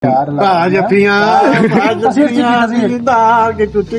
यार आज अफियां के कुत्ते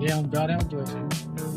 ये हम जा रहे हैं तो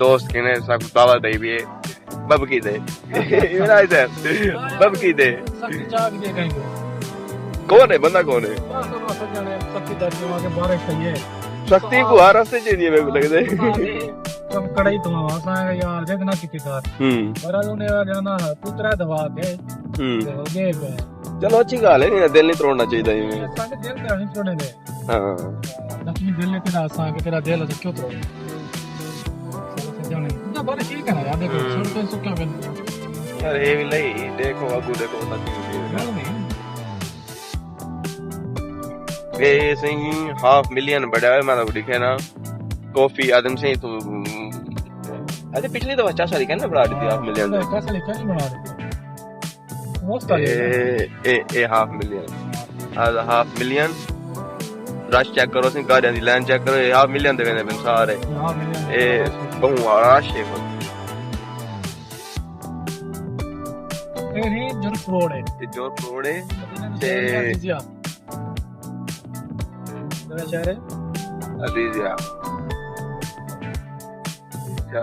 दोस्त के ने सब दावा दे भी बब की दे मेरा इधर बब की दे सब चाक दे कहीं कौन है बंदा कौन है सब जाने सबकी दर्दियों के बारे सही है शक्ति को हर हफ्ते चाहिए मेरे को लगता है कम कड़ाई तो आसा है यार देखना कितनी सार और उन्हें जाना पुत्रा दबा के हो गए पे चलो अच्छी गल है नहीं दिल नहीं तोड़ना चाहिए साडे दिल का नहीं छोड़ने दे हां अपनी दिल ने तेरा आसा के तेरा दिल से क्यों तोड़ सब जाने ना बारे ठीक है ना यार देखो सुन तो क्या कर यार ये भी नहीं देखो आगू देखो तक ये सही $500,000 बड़ा है मतलब दिखे ना कॉफी आदम से तो अरे पिछली दफा 4 साल कहना बढ़ा दी $500,000 कैसे लिखा नहीं बना रहे मोस्ट आ ए $500,000 आज $500,000 रश चेक करो सी गाड़ियां दी लाइन चेक करो $500,000 दे वेंदे पेन सारे हां मिलियन ए बहु रश है ए नहीं जो फ्रॉड है ते जो थोड़े ते मेरा शहर है अदीजिया क्या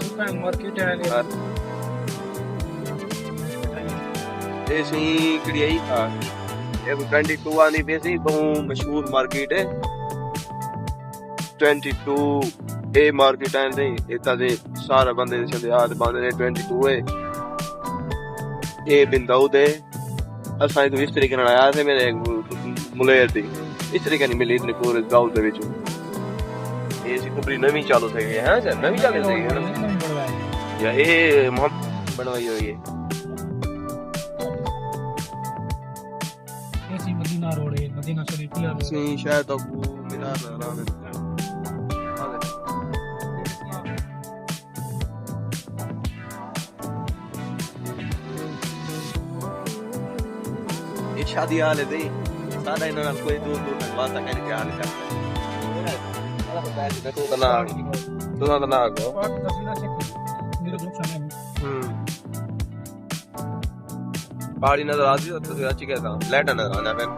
सुपर मार्केट है ऐसी क्रियाई था ये 22 वाली बेसी बहुत मशहूर मार्केट है 22 ए मार्केट है नहीं इतना से सारा बंदे चले याद बंदे ने 22 है ये बिंदाऊ दे असां तो इस तरीके नाल आया थे मेरे मुलेर थी इस तरीके नहीं मिली इतने पूरे गांव दे विच ये सी कंपनी नवी चालू થઈ ગઈ है सर नवी चालू થઈ गई है या ये मोहम्मद बनवाई हुई है ऐसी मदीना रोड है मदीना शरीफ या सी शायद अबू मीनार राम ये शादी वाले थे सादा इन्होंने कोई दूर दूर तक बात करने के हाल कर तो ना को मेरे दोस्त ने पहाड़ी नजर आती है तो अच्छी कहता हूँ लाइट नजर आना फिर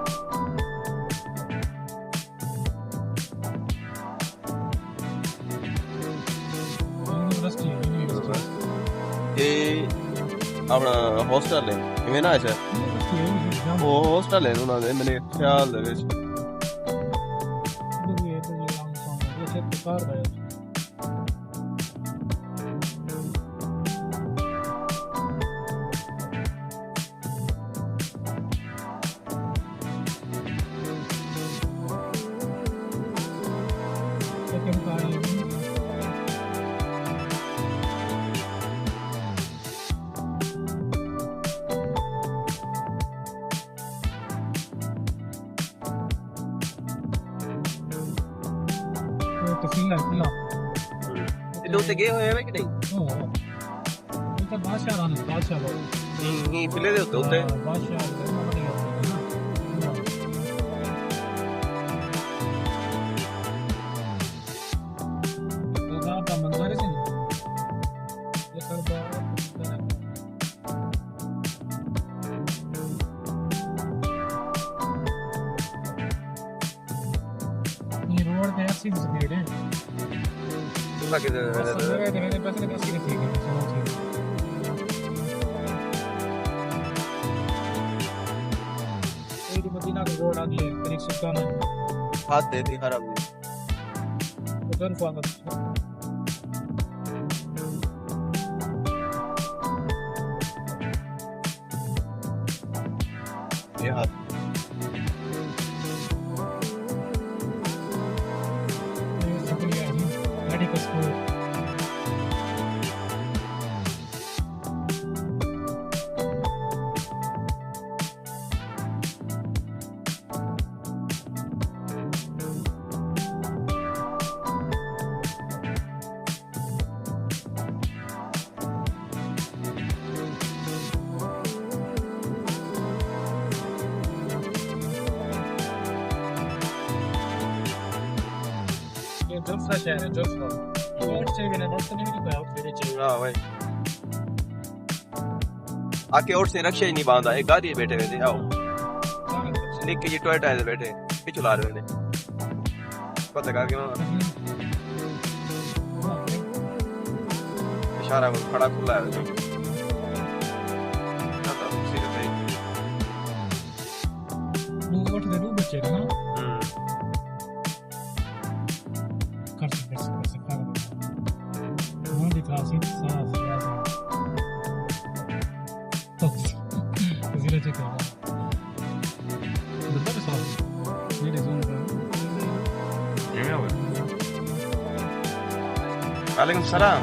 ये अपना हॉस्टल है किवें ना अच्छा वो हॉस्टल है उन्होंने मैंने ख्याल दे विच इधर से गए हुए हैं कि नहीं बादशाह राना बादशाह नहीं पिले दे होते रोड पे ऐसी भीड़ है मेरे पैसे का सीधे ठीक है सुनो ठीक ये मदीना का रोड आगे तरीक सुल्तान है हाथ दे दी खराब उधर फागा ये हाथ जुल्फा शहर है जुल्फा और से भी ना दोस्त नहीं भी पाया मेरे चाहिए हां भाई आके और से रक्षा ही नहीं बांधा एक गाड़ी में बैठे हुए थे आओ निक्की जी टोयोटा में बैठे पीछे चला रहे थे पता करके इशारा में खड़ा खुला है वोट दे दो बच्चे ना कर सकता वो दिखा सी सारा तो इसीलिए चेक कर बता बस ये जूम कर वालेकुम सलाम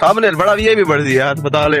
सामने बड़ा भी ये भी बढ़ दिया हाथ बता ले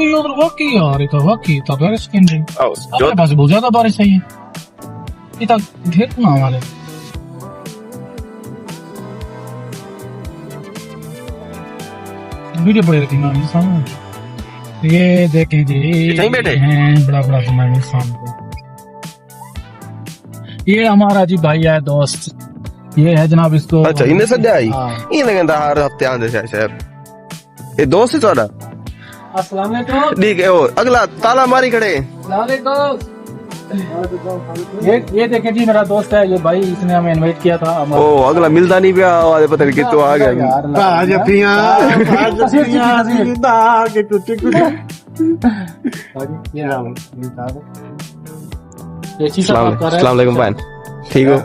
ये उधर वाकई यार ये तो वाकई तो बारिश की नहीं आओ हमारे पास बहुत ज्यादा बारिश है ये तो ढेर ना हमारे वीडियो पड़े रहती ना सामने ये देखें जी यहीं बैठे? बड़ा बड़ा सुनाई सामने ये हमारा जी भाई है दोस्त ये है जनाब इसको अच्छा इन्हें सजा आई हाँ। इन्हें कहता हर हफ्ते आंदे शायद ये दोस्त है ਤੁਹਾਡਾ अस्सलाम वालेकुम ठीक है वो अगला ताला मारी खड़े ये देखें जी मेरा दोस्त है ये भाई इसने हमें इनवाइट किया था ओ अगला मिलता नहीं पिया आवाज पता नहीं कितो आ गया आज पिया के टूटे अस्सलाम वालेकुम भाई ठीक हो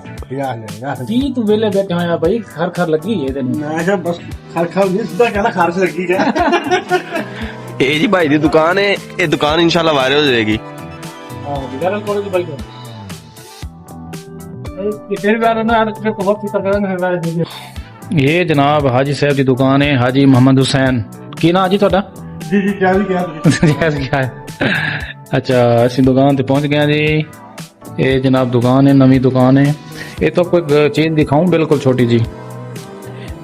जी तू वेले बैठे हो यार भाई घर घर लगी है तेन मैं बस खर कहना खारश लगी है ये जी भाई दी दुकान है ये दुकान इंशाल्लाह वायरल हो जाएगी विराल कॉलेज भाई को फिर बार ना यार फिर बहुत फिक्र करेंगे ये जनाब हाजी साहब की दुकान है हाजी मोहम्मद हुसैन की ना हाजी ਤੁਹਾਡਾ जी जी क्या क्या क्या है अच्छा ਅਸੀਂ ਦੁਕਾਨ ਤੇ ਪਹੁੰਚ ਗਏ ਜੀ ਇਹ ਜਨਾਬ ਦੁਕਾਨ ਹੈ ਨਵੀਂ ਦੁਕਾਨ ਹੈ ਇਹ ਤਾਂ ਕੋਈ ਚੀਜ਼ ਦਿਖਾऊं ਬਿਲਕੁਲ ਛੋਟੀ ਜੀ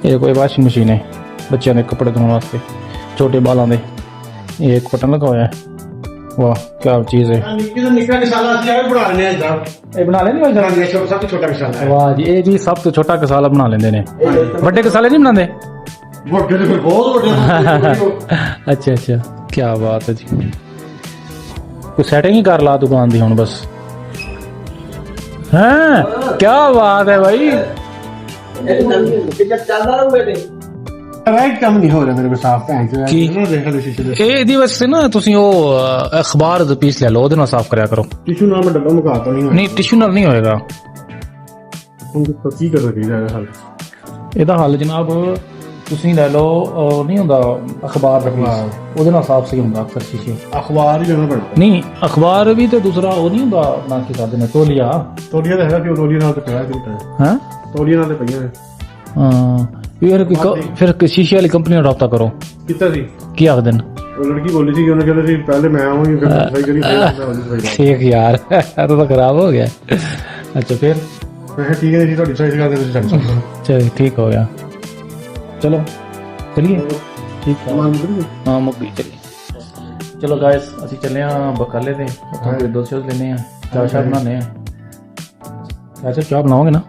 ਇਹ ਕੋਈ ਵਾਸ਼ਿੰਗ ਮਸ਼ੀਨ ਹੈ ਬੱਚਿਆਂ ਦੇ ਕੱਪੜੇ ਧੋਣ ਵਾਸਤੇ ਛੋਟੇ ਬਾਲਾਂ ਦੇ ਇਹ ਇੱਕ ਬਟਨ ਲਗਾ ਹੋਇਆ ਹੈ वाह क्या चीज है निक्का मसाला बना लेने ਇਹ ਬਣਾ ਲੈਂਦੇ ਹੋ सब तो छोटा मसाला है ਵਾਹ ਜੀ ਇਹ ਜੀ ਸਭ ਤੋਂ ਛੋਟਾ ਕਸਾਲਾ ਬਣਾ ਲੈਂਦੇ ਨੇ ਵੱਡੇ ਕਸਾਲੇ ਨਹੀਂ ਬਣਾਉਂਦੇ ਵੱਡੇ ਤੇ ਬਹੁਤ ਵੱਡੇ ਅੱਛਾ ਅੱਛਾ ਕੀ ਬਾਤ ਹੈ ਜੀ ਕੋਈ ਸੈਟਿੰਗ ਹੀ ਕਰ ਲਾ ਦੁਕਾਨ ਦੀ ਹੁਣ ਬਸ ਹਾਂ ਕੀ ਬਾਤ ਹੈ ਭਾਈ ਰਾਈਟ ਕੰਮ ਨਹੀਂ ਹੋ ਰਿਹਾ ਮੇਰੇ ਕੋਲ ਸਾਫ ਭੈਣ ਚੋ ਕੀ? ਦੇਖ ਲਓ ਸ਼ੀਸ਼ੇ ਦੇ ਇਹ ਇਹਦੀ ਵਾਸਤੇ ਨਾ ਤੁਸੀਂ ਉਹ ਅਖਬਾਰ ਦਾ ਪੀਸ ਲੈ ਲਓ ਉਹਦੇ ਨਾਲ ਸਾਫ਼ ਕਰਿਆ ਕਰੋ ਟਿਸ਼ੂ ਨਾਲ ਮੈਂ ਡੱਬਾ ਮੁਕਾਤਾ ਨਹੀਂ ਨਹੀਂ ਟਿਸ਼ੂ ਨਾਲ ਨਹੀਂ ਹੋਏਗਾ ਹੁਣ ਕੀ ਕਰਨਾ ਚਾਹੀਦਾ ਹੈ ਹਾਲ ਇਹਦਾ ਹੱਲ ਜਨਾਬ ਤੁਸੀਂ ਲੈ ਲਓ ਉਹ ਨਹੀਂ ਹੁੰਦਾ ਅਖਬਾਰ ਦਾ ਪੀਸ ਉਹਦੇ ਨਾਲ ਸਾਫ਼ ਸਹੀ ਹੁੰਦਾ ਅਕਸਰ ਸ਼ੀਸ਼ੇ ਅਖਬਾਰ ਹੀ ਲੈਣਾ ਪੈਣਾ ਨਹੀਂ ਅਖਬਾਰ ਵੀ ਤੇ ਦੂਸਰਾ ਉਹ ਨਹੀਂ ਹੁੰਦਾ ਨਾ ਕੀ ਕਰਦੇ ਨੇ ਤੋਲੀਆ ਤੋਲੀਆ ਤਾਂ ਹੈਗਾ ਕਿ ਤੋਲੀਆ ਨਾਲ ਤੇ ਪਿਆ ਹੈ ਹਾਂ ਤੋਲੀਆ ਨਾਲ ਤੇ ਪਈਆਂ ਨੇ ਹਾਂ ਫਿਰ ਸ਼ੀਸ਼ੇ ਵਾਲੀ ਕੰਪਨੀ ਨਾਲ ਰਾਬਤਾ ਕਰੋ ਕਿੱਤਾ ਸੀ ਕੀ ਆਖਦੇ ਨੇ ਉਹ ਲੜਕੀ ਬੋਲੀ ਸੀ ਕਿ ਉਹਨੇ ਕਹਿੰਦਾ ਸੀ ਪਹਿਲੇ ਮੈਂ ਆਵਾਂਗੀ ਫਿਰ ਸਹੀ ਕਰੀ ਠੀਕ ਯਾਰ ਇਹ ਤਾਂ ਖਰਾਬ ਹੋ ਗਿਆ ਅੱਛਾ ਫਿਰ ਮੈਂ ਕਿਹਾ ਠੀਕ ਹੈ ਜੀ ਤੁਹਾਡੀ ਸਾਈਜ਼ ਕਰਦੇ ਤੁਸੀਂ ਟੈਨਸ਼ਨ ਚਲ ਠੀਕ ਹੋ ਗਿਆ ਚਲੋ ਚਲਿਏ ਠੀਕ ਹੈ ਹਾਂ ਮੁੱਕੀ ਚਲਿਏ ਚਲੋ ਗਾਇਸ ਅਸੀਂ ਚੱਲੇ ਆ ਬਕਾਲੇ ਤੇ ਉੱਥੋਂ ਕੋਈ ਦੋ ਸ਼ੋਜ਼ ਲੈਣੇ ਆ ਚਾਹ ਬਣਾਉਣੇ ਆ ਚਾਹ ਬਣਾਓਗੇ ਨਾ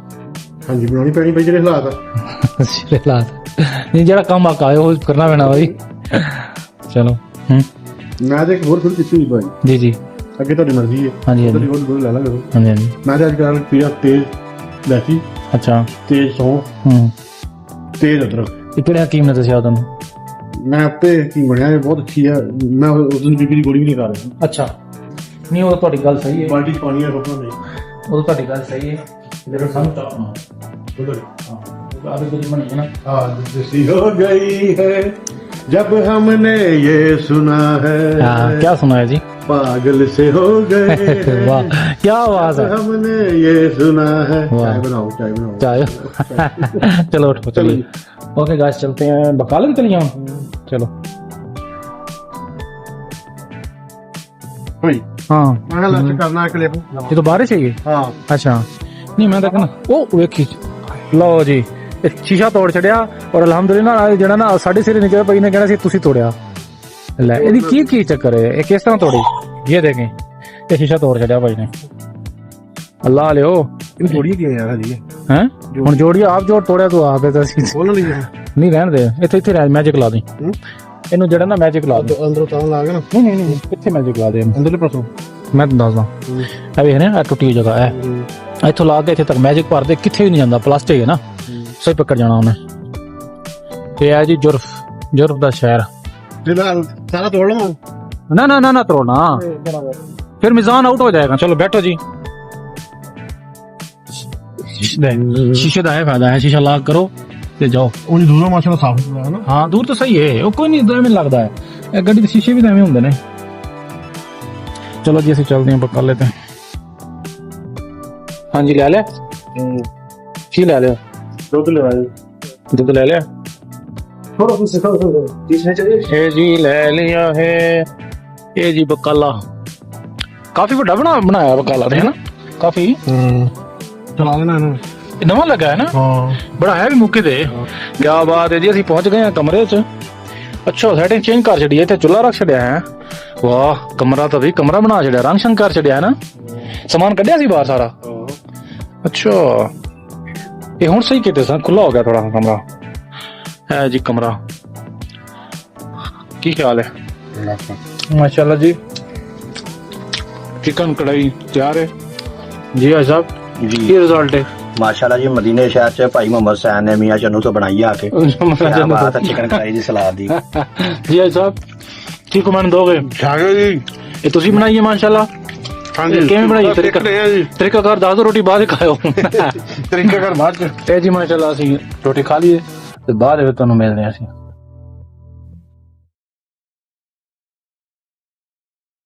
ਹਾਂਜੀ ਬਣਾਉਣੀ ਪੈਣੀ ਬਈ ਜਿਹੜੇ ਹਾਲਾਤ ਆ ਨਹੀਂ ਜਿਹੜਾ ਕੰਮ ਆਇਆ ਉਹ ਕਰਨਾ ਪੈਣਾ ਬਾਈ ਚਲੋ ਮੈਂ ਤੇ ਇੱਕ ਹੋਰ ਥੋੜੀ ਕੀਤੀ ਬਾਈ ਜੀ ਜੀ ਅੱਗੇ ਤੁਹਾਡੀ ਮਰਜ਼ੀ ਹੈ ਹਾਂਜੀ ਤੁਹਾਡੀ ਹੋਰ ਲੈ ਲਾਂਗੇ ਹਾਂਜੀ ਹਾਂਜੀ ਮੈਂ ਤਾਂ ਅੱਜ ਕੱਲ੍ਹ ਪੀਆ ਤੇਜ਼ ਲੈਤੀ ਅੱਛਾ ਤੇਜ਼ ਸੌਂ ਤੇਜ਼ ਅਦਰਕ ਇਹ ਕਿਹੜੇ ਹਕੀਮ ਨੇ ਦੱਸਿਆ ਤੁਹਾਨੂੰ ਮੈਂ ਆਪੇ ਕੀ ਬਣਿਆ ਇਹ ਬਹੁਤ ਅੱਛੀ ਹੈ ਮੈਂ ਉਸ ਦਿਨ ਬੀਬੀ ਦੀ ਗੋਲੀ ਵੀ ਨਹੀਂ ਖਾ ਰਿਹਾ ਅੱਛਾ ਨਹੀਂ ਉਹ ਤੁਹਾਡੀ ਗੱਲ ਸਹੀ ਹੈ ਬਾਲਟੀ ਚ ਪਾਣੀ ਆ ਰੋਕਣਾ ਨਹੀਂ ਉਹ ਤੁਹਾਡੀ ਗੱਲ ਸਹੀ ਹੈ ਜਿਹੜਾ ਸਾਨੂੰ ਚਾਹਣਾ ਉਧਰ अभी कुछ बनी है ना आज सी हो गई है जब हमने ये सुना है क्या सुना है जी पागल से हो गए वाह क्या आवाज है हमने ये सुना है। वाह। चाय बनाओ चाय बनाओ। चाय चलो उठो चलिए ओके गाइस चलते हैं बकाले में चलिए हम चलो भाई हाँ मैं लंच करना है क्लिप। ये तो बारिश है ये हाँ अच्छा नहीं मैं देखना ओ वेखी लो जी ਇਹ ਸ਼ੀਸ਼ਾ ਤੋੜ ਛੜਿਆ ਔਰ ਅਲਹਮਦੁਲਿਲਾ ਜਿਹੜਾ ਨਾ ਸਾਡੇ ਸਿਰੇ ਨਿਕਲਿਆ ਪਈ ਨੇ ਕਹਿਣਾ ਸੀ ਤੁਸੀਂ ਤੋੜਿਆ ਲੈ ਇਹਦੀ ਕੀ ਚੱਕਰ ਹੈ ਇਹ ਕਿਸ ਤਰ੍ਹਾਂ ਤੋੜੀ ਇਹ ਦੇखें ਇਹ ਸ਼ੀਸ਼ਾ ਤੋੜ ਛੜਿਆ ਭਾਈ ਨੇ ਅੱਲਾ ਲਿਓ ਇਹ ਥੋੜੀ ਕੀ ਯਾਰ ਹਜੀ ਹੈ ਹੁਣ ਜੋੜੀਏ ਆਪ ਜੋੜ ਤੋੜਿਆ ਤੂੰ ਆਪ ਤਾਂ ਅਸੀਂ ਬੋਲ ਨਹੀਂ ਨਹੀਂ ਰਹਿਣ ਦੇ ਇੱਥੇ ਰਹਿ ਮੈਜਿਕ ਲਾ ਦੇ ਇਹਨੂੰ ਜਿਹੜਾ ਨਾ ਮੈਜਿਕ ਲਾ ਦੇ ਅੰਦਰੋਂ ਤਾਂ ਲਾ ਕੇ ਨਾ ਨਹੀਂ ਕਿੱਥੇ ਮੈਜਿਕ ਲਾ ਦੇ ਇਹਨੂੰ ਅੰਦਰਲੇ ਪਾਸੋਂ ਮੈਂ ਤੁਹਾਨੂੰ ਦੱਸਦਾ ਇਹ ਵੇਖ ਨਾ ਟੁੱਟੀ ਹੋਈ ਜਗ੍ਹਾ ਹੈ ਇੱਥੋਂ ਲਾ ਕੇ ਇੱਥੇ ਤੱਕ ਮੈਜਿਕ ਭਰ ਦੇ ਕਿੱਥੇ ਵੀ ਨਹੀਂ ਜਾਂਦਾ ਪਲਾਸਟਿਕ ਹੈ ਨਾ ਸਹੀ ਪਕੜ ਜਾਣਾ ਉਹਨੇ ਤੇ ਹੈ ਜੀ ਜੁਰਫ ਦਾ ਸ਼ਹਿਰ ਜਿਹੜਾ ਸਾਰਾ ਤੋੜ ਲਵਾਂ ना तोड़ना फिर मिजान आउट हो जाएगा चलो बैठो जी शीशे का है फायदा है शीशा लॉक करो ते जाओ ਉਹ ਦੂਰੋਂ ਮਾਸ਼ਾਅੱਲਾ ਸਾਫ ਹੋਇਆ ਨਾ। हाँ दूर तो सही है वो कोई नहीं इधर में लगता है गड्डी के शीशे भी तो एवं होंगे ने चलो जी असं चलते हैं पका लेते हैं हाँ जी ले लिया की ले लिया ਦੁੱਧ ਲਵਾਏ दूध ले लिया ਥੋੜਾ ਕੁ ਸਿਖਾ ਦੋ तीसरे चाहिए। ये जी ले लिया है ये जी बकाला काफी बड़ा बनाया बकाला ने है ना काफी ਚਲਾ ਦੇਣਾ ਇਹਨੂੰ। नवा लगा है ना ਹਾਂ बनाया भी मौके ते क्या बात है जी ਅਸੀਂ पहुंच गए हैं कमरे च अच्छा सेटिंग चेंज कर छड़ी है इत्थे चुल्हा रख छड़िया है वाह कमरा तो भी कमरा बना छड़िया रंग शंग कर छड़िया है ना सामान कढ़िया सी बाहर सारा अच्छा ये हुन सही कीते सन खुला हो गया थोड़ा कमरा है जी कमरा की ख्याल है माशाल्लाह जी चिकन कढ़ाई तैयार है जी भाई साहब जी ये रिजल्ट है माशाल्लाह जी मदीने शहर च भाई मोहम्मद सैन ने मियां चन्नू तो बनाई है आके क्या बात है चिकन कढ़ाई दी सलाद दी जी भाई साहब की कमेंट दोगे ਛਾਗੇ ਜੀ ये तुसी बनाई है माशाल्लाह ਹਾਂਜੀ ਕਿਵੇਂ ਬਣਾਈ ਤਰੀਕਾ ਜੀ तरीका कार दस दो रोटी बाद खाओ ਤਰੀਕਾ ਕਰ ਬਾਅਦ ਚ जी माशाल्लाह ਅਸੀਂ ਰੋਟੀ ਖਾ ਲਈਏ ਤੇ ਬਾਅਦ ਵਿੱਚ ਤੁਹਾਨੂੰ ਮਿਲਦੇ ਹਾਂ ਅਸੀਂ